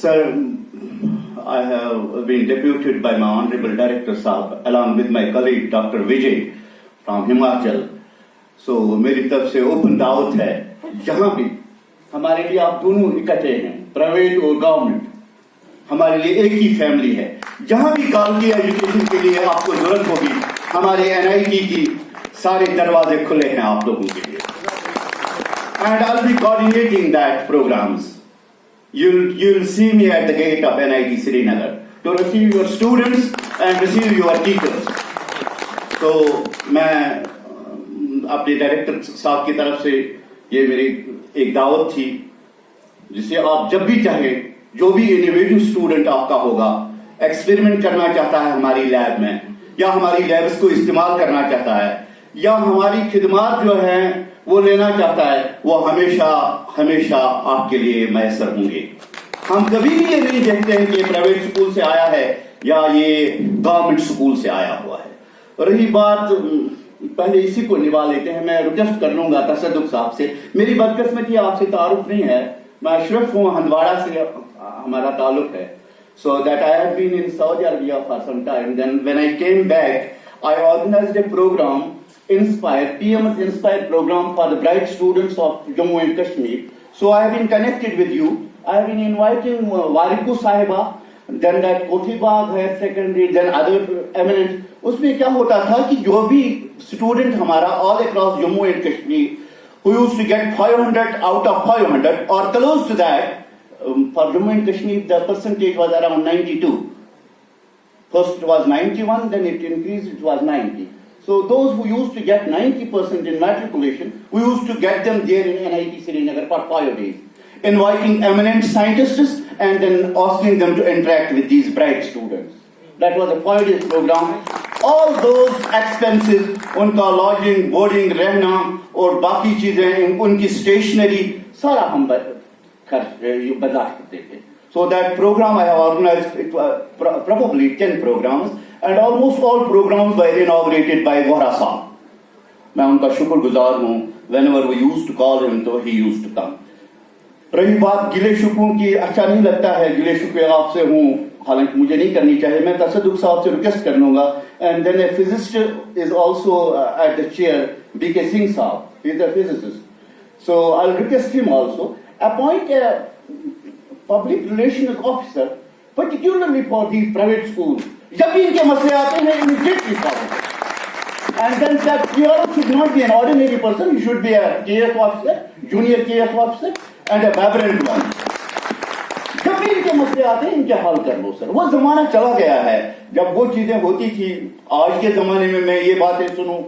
Sir, I have been deputed by my Honorable Director Saab along with my colleague Dr. Vijay from Himachal. So मेरी तरफ से open दावत है, जहाँ भी हमारे लिए आप दोनों इकट्ठे हैं, प्राइवेट और गवर्नमेंट, हमारे लिए एक ही फैमिली है। जहाँ भी क्वालिटी एजुकेशन के लिए आपको जरूरत होगी, हमारे NIT की सारे दरवाजे खुले हैं आप लोगों के लिए। And I'll be coordinating that programs. You'll see me at the gate of NIT Srinagar to receive your students and receive your teachers. तो मैं अपने डायरेक्टर साहब की तरफ से ये मेरी एक दावत थी, जिसे आप जब भी चाहे, जो भी इनोवेटिव स्टूडेंट आपका होगा, एक्सपेरिमेंट करना चाहता है हमारी लैब में, या हमारी लैब्स को इस्तेमाल करना चाहता है, या हमारी खिदमात जो है वो लेना चाहता है, वो हमेशा हमेशा आपके लिए मैसर होंगे। हम कभी भी ये नहीं देखते हैं कि ये प्राइवेट स्कूल से आया है या ये गवर्नमेंट स्कूल से आया हुआ है। रही बात, पहले इसी को निभा लेते हैं। मैं रिक्वेस्ट कर लूंगा तसद्दुक साहब से, मेरी बदकिस्मती आपसे तारुफ नहीं है, मैं अशरफ हूँ, हंदवाड़ा से हमारा ताल्लुक है। So that I have been in Saudi Arabia for some time. Then when I came back, I organized a program, Inspire, PM's Inspire program for the bright students of Jammu and Kashmir. So I have been connected with you. I have been inviting Wariku Sahiba, then that Kothibag Higher Secondary, then other eminent. उसमें क्या होता था कि जो भी student हमारा all across Jammu and Kashmir who used to get 500 out of 500 or close to that, for Jammu and Kashmir the percentage was around 92. First it was 91, then it increased, it was 90. So those who used to get 90% in matriculation, we used to get them there in NIT Srinagar for 5 days, inviting eminent scientists and then asking them to interact with these bright students. That was a 5-day program. All those expenses, उनका lodging, boarding, रहना और बाकी चीजें, उनकी stationery, सारा हम खर्च बर्दाश्त करते थे। So that program I have organized, it was probably 10 programs, and almost all programs were inaugurated by Vohra Saab. मैं उनका शुक्रगुजार हूँ। Whenever we used to call him, तो he used to come. रही बात गिले शुकों की, अच्छा नहीं लगता है गिले शुके आपसे हूँ, हालांकि मुझे नहीं करनी चाहिए। मैं तसद्दुक साहब से रिक्वेस्ट कर लूंगा। And then a physicist is also at the chair, BK Singh साहब, he is a physicist. So I'll request him also. Appoint a public relations officer, particularly for these private schools. जब भी इनके मसले आते हैं, immediately solve. And then that PRO should not be an ordinary person, he should be a KF officer, junior KF officer, and a vibrant one. जब भी इनके मसले आते हैं, इनके हल कर लो सर। वो जमाना चला गया है जब वो चीजें होती थी। आज के जमाने में मैं ये बातें सुनूं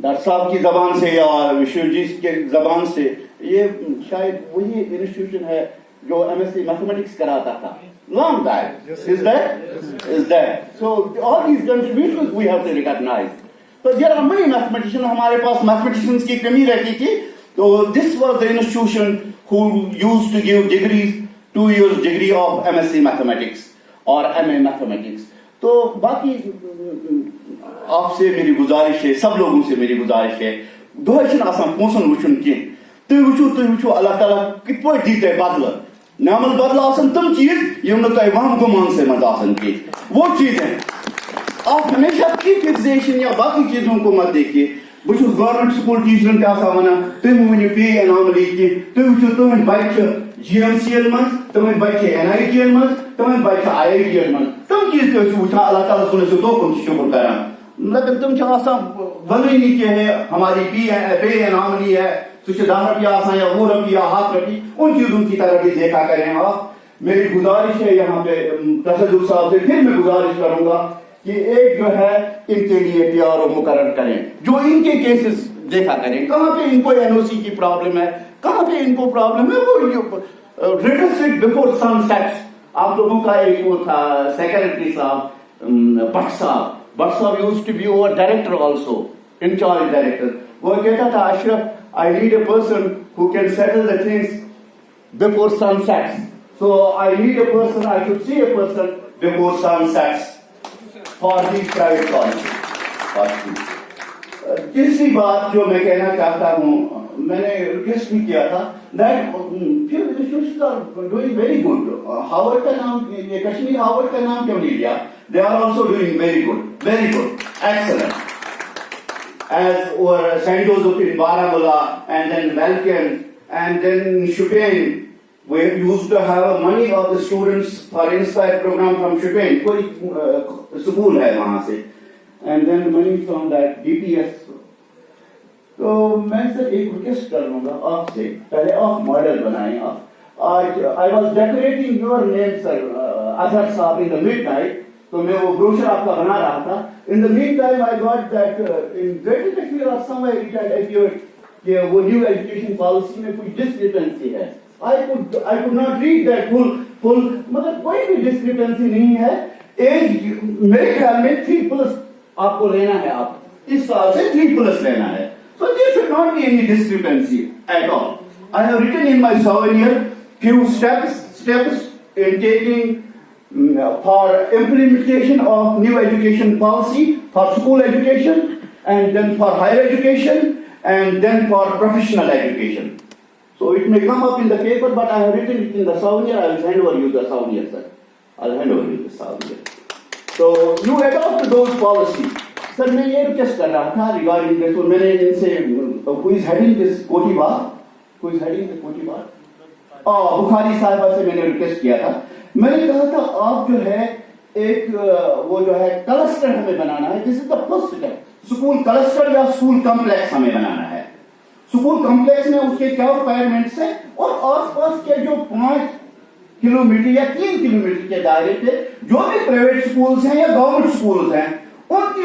दर साहब की जबान से या विश्वजीत के जबान से, ये शायद वही इंस्टीट्यूशन है जो MSc मैथमेटिक्स कराता था। Long back, is that? So all these contributions we have to recognize. So there are many mathematicians. हमारे पास mathematicians की कमी रहती थी। So this was the institution who used to give degrees, 2 years degree of MSc mathematics or MA mathematics. तो बाकी आपसे मेरी गुजारिश है, सब लोगों से मेरी गुजारिश है, दोहशन आसान पोषण वुचुन की तुम वुचो अल्लाह ताला कित पॉइंट दीते बदल नामल बदल आसन तुम चीज यम न वहम गुमान से मत आसन की वो चीजें आप हमेशा की फिक्सेशन या बाकी चीजों को मत देखिए। बस गवर्नमेंट स्कूल टीचरन क्या वनान तुम वन पे एनॉमली की तुम तुम बच्चे GMCL मज तुम बच्चे NITL मज तुम बच्चे IITL मज तुम चीज वुचान अल्लाह ताला सुन से तो शुक्र करा, लेकिन तुम वन नहीं के है हमारी पे एनॉमली है सुशदान रपिया आसान या वो रपिया हाथ रपी, उन चीजों की तरफ भी देखा करें आप। मेरी गुजारिश है यहाँ पे तसद्दुक साहब से फिर मैं गुजारिश करूंगा कि एक जो है इनके लिए PRO मुकर्रर करें, जो इनके केसेस देखा करें, कहाँ पे इनको NOC की प्रॉब्लम है, कहाँ पे इनको प्रॉब्लम है, वो रिटर्न बिफोर सनसेट। आप लोगों का एक वो था सेक्रेटरी साहब भट्ट साहब used to be over director also, incharge director. वो कहता था Ashraf, I need a person who can settle the things before sun sets. So I need a person, I should see a person before sun sets for these private colleges. तीसरी बात जो मैं कहना चाहता हूँ, मैंने रिक्वेस्ट भी किया था that few institutes are doing very good. Harvard का नाम, ये कश्मीर हार्वर्ड का नाम क्यों नहीं लिया? They are also doing very good, excellent. As or St. Joseph in Baramulla, and then Valken, and then Shupen. We used to have money of the students for Inspire program from Shupen. कोई school है वहाँ से, and then money from that DPS. तो मैं sir एक request कर लूँगा आपसे, पहले आप मॉडल बनाएं आप। आज I was decorating your name sir, Azhar साहब in the midnight. तो मैं वो ब्रोशर आपका बना रहा था। In the meantime, I got that in Greater Kashmir or somewhere it had appeared कि वो न्यू एजुकेशन पॉलिसी में कोई डिस्क्रिपेंसी है। I could not read that full मतलब कोई भी डिस्क्रिपेंसी नहीं है। एज मेरे ख्याल में 3+ आपको लेना है, आप इस साल से 3+ लेना है। So there should not be any discrepancy at all. I have written in my souvenir few steps in taking for implementation of new education policy for school education, and then for higher education, and then for professional education. So it may come up in the paper, but I have written it in the souvenir. I will hand over you the souvenir, sir. I'll hand over you the souvenir. So you adopt those policies. Sir, मैं ये request कर रहा था regarding this, तो मैंने इनसे who is heading this कोटिबार Bukhari साहिबा से मैंने रिक्वेस्ट किया था। मैंने कहा था आप जो है एक वो जो है क्लस्टर हमें बनाना है। This is the first step. School cluster या स्कूल कॉम्प्लेक्स हमें बनाना है। स्कूल कॉम्प्लेक्स में उसके क्या रिक्वायरमेंट्स है, और आसपास के जो 5 किलोमीटर या 3 किलोमीटर के दायरे पे जो भी प्राइवेट स्कूल्स हैं या गवर्नमेंट स्कूल्स हैं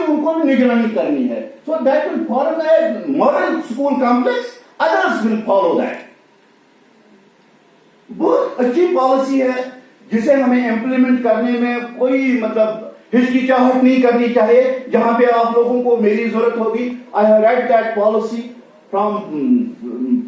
उनको निगरानी करनी है। So that will follow that model school complex, others will follow that. बहुत अच्छी पॉलिसी है जिसे हमें इम्प्लीमेंट करने में कोई मतलब हिचकिचाहट नहीं करनी चाहिए। जहां पे आप लोगों को मेरी जरूरत होगी, I have read that policy from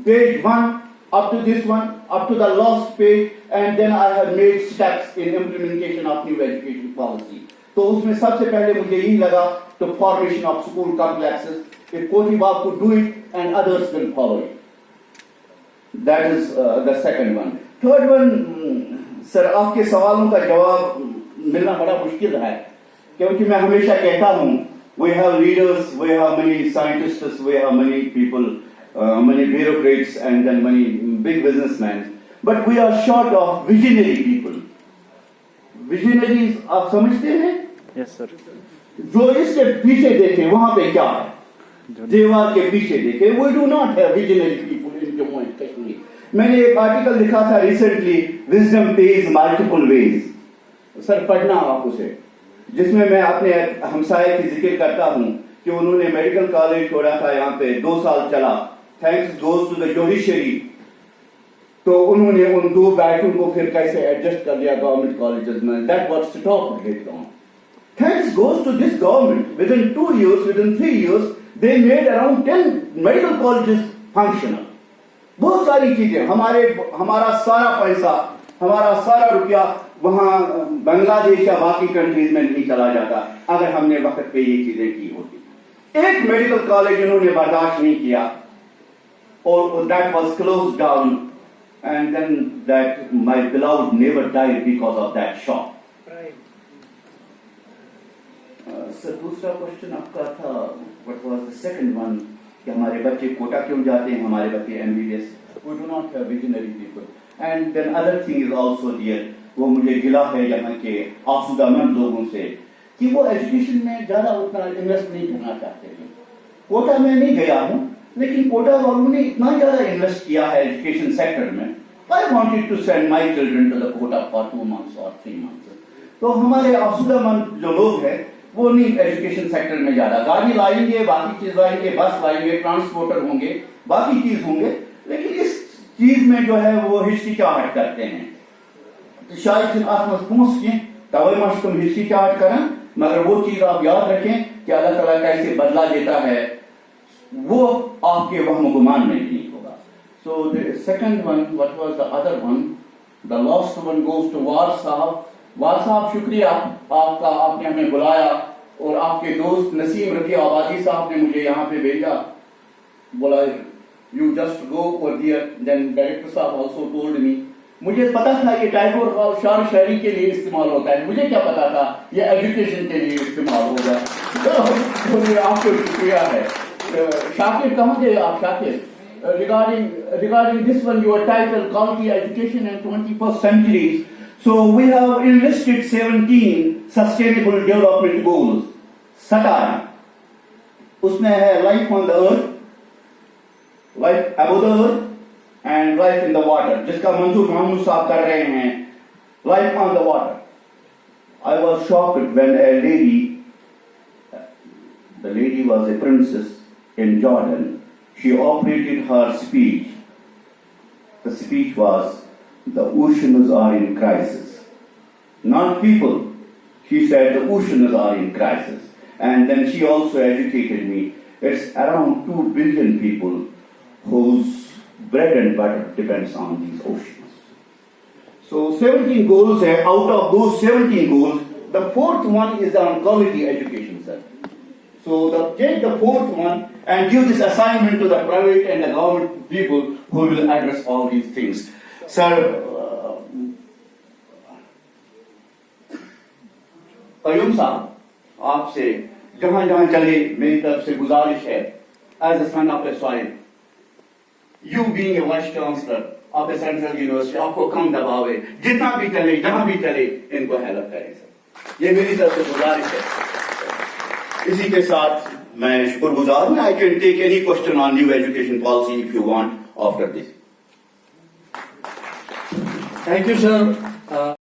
page 1 up to this one, up to the last page, and then I have made steps in implementation of new education policy. तो उसमें सबसे पहले मुझे यही लगा तो formation of school complexes. If Kotibab could do it and others will follow it. That is the second one. Third one, sir आपके सवालों का जवाब मिलना बड़ा मुश्किल है, क्योंकि मैं हमेशा कहता हूँ we have leaders, we have many scientists, we have many people, many bureaucrats and then many big businessmen, but we are short of visionary people. Visionaries आप समझते हैं? Yes sir. जो इसके पीछे देखे वहां पे क्या है, दीवार के पीछे देखे। We do not have visionary people in Jammu and Kashmir. मैंने एक आर्टिकल लिखा था recently, wisdom page multiple ways. Sir पढ़ना आप उसे, जिसमें मैं अपने हमसाये की जिक्र करता हूँ कि उन्होंने मेडिकल कॉलेज छोड़ा था, यहाँ पे 2 साल चला, thanks goes to the judiciary. तो उन्होंने उन 2 बैठों को फिर कैसे एडजस्ट कर दिया गवर्नमेंट कॉलेजेस में। That was stopped later on. Thanks goes to this government, within 2 years, within 3 years, they made around 10 medical colleges functional. बहुत सारी चीजें, हमारा सारा पैसा, हमारा सारा रुपया वहां बांग्लादेश या बाकी कंट्रीज में नहीं चला जाता अगर हमने वक्त पे ये चीजें की होती। एक मेडिकल कॉलेज उन्होंने बर्दाश्त नहीं किया और that was close down, and then that my beloved never died because of that shock. Sir दूसरा क्वेश्चन आपका था, what was the second one, कि हमारे बच्चे कोटा क्यों जाते हैं, हमारे बच्चे MBBS. We do not have visionary people and then other thing is also there. वो मुझे गिला है यहाँ के आसुदामंद लोगों से कि वो एजुकेशन में ज्यादा उतना इन्वेस्ट नहीं करना चाहते हैं। कोटा में नहीं गया हूँ, लेकिन कोटा वालों ने इतना ज्यादा इन्वेस्ट किया है एजुकेशन सेक्टर में। I wanted to send my children to the Kota for 2 months और 3 months। तो हमारे आसुदामंद जो लोग हैं वो नहीं एजुकेशन सेक्टर में ज्यादा, गाड़ी लाएंगे, बाकी चीज लाएंगे, बस लाएंगे, ट्रांसपोर्टर होंगे, बाकी चीज होंगे, लेकिन इस चीज में जो है वो हिचकिचाहट करते हैं। तो शायद आप पहुंच के तवे मश तुम हिचकिचाहट करें, मगर वो चीज आप याद रखें कि अल्लाह ताला कैसे बदला देता है, वो आपके वहम गुमान में नहीं होगा। So the second one, what was the other one, the last one goes to वार साहब। वार साहब शुक्रिया आपका, आपने हमें बुलाया और आपके दोस्त नसीम रफी आबादी साहब ने मुझे यहाँ पे भेजा, बोला you just go over there, then director साहब आल्सो टोल्ड मी। मुझे पता था ये टैगोर हॉल शार शायरी के लिए इस्तेमाल होता है, मुझे क्या पता था ये एजुकेशन के लिए इस्तेमाल होगा। तो आपको शुक्रिया है। शाकिर कहाँ गए आप Shakir? Regarding this one, your title, Quality Education in 21st Centuries. So we have enlisted 17 Sustainable Development Goals. 17 उसमें है life on the earth, life above the earth, and life in the water, जिसका मंजूर महमूद साहब कर रहे हैं। Life on the water. I was shocked when a lady, the lady was a princess in Jordan. She operated her speech. The speech was, the oceans are in crisis. Not people. She said the oceans are in crisis. And then she also educated me. It's around 2 billion people whose bread and butter depends on these oceans. So 17 goals, and out of those 17 goals, the 4th one is on quality education, sir. So take the 4th one and give this assignment to the private and the government people who will address all these things. Sir, Qayyum साहब, आपसे जहां जहां चले मेरी तरफ से गुजारिश है, as a son of a soil, you being a vice chancellor of a central university, आपको कम दबाव है, जितना भी चले जहां भी चले इनको हेल्प करें सर, ये मेरी तरफ से गुजारिश है। इसी के साथ मैं शुक्रगुजार हूं। I can take any question on new education policy if you want after this. Thank you sir.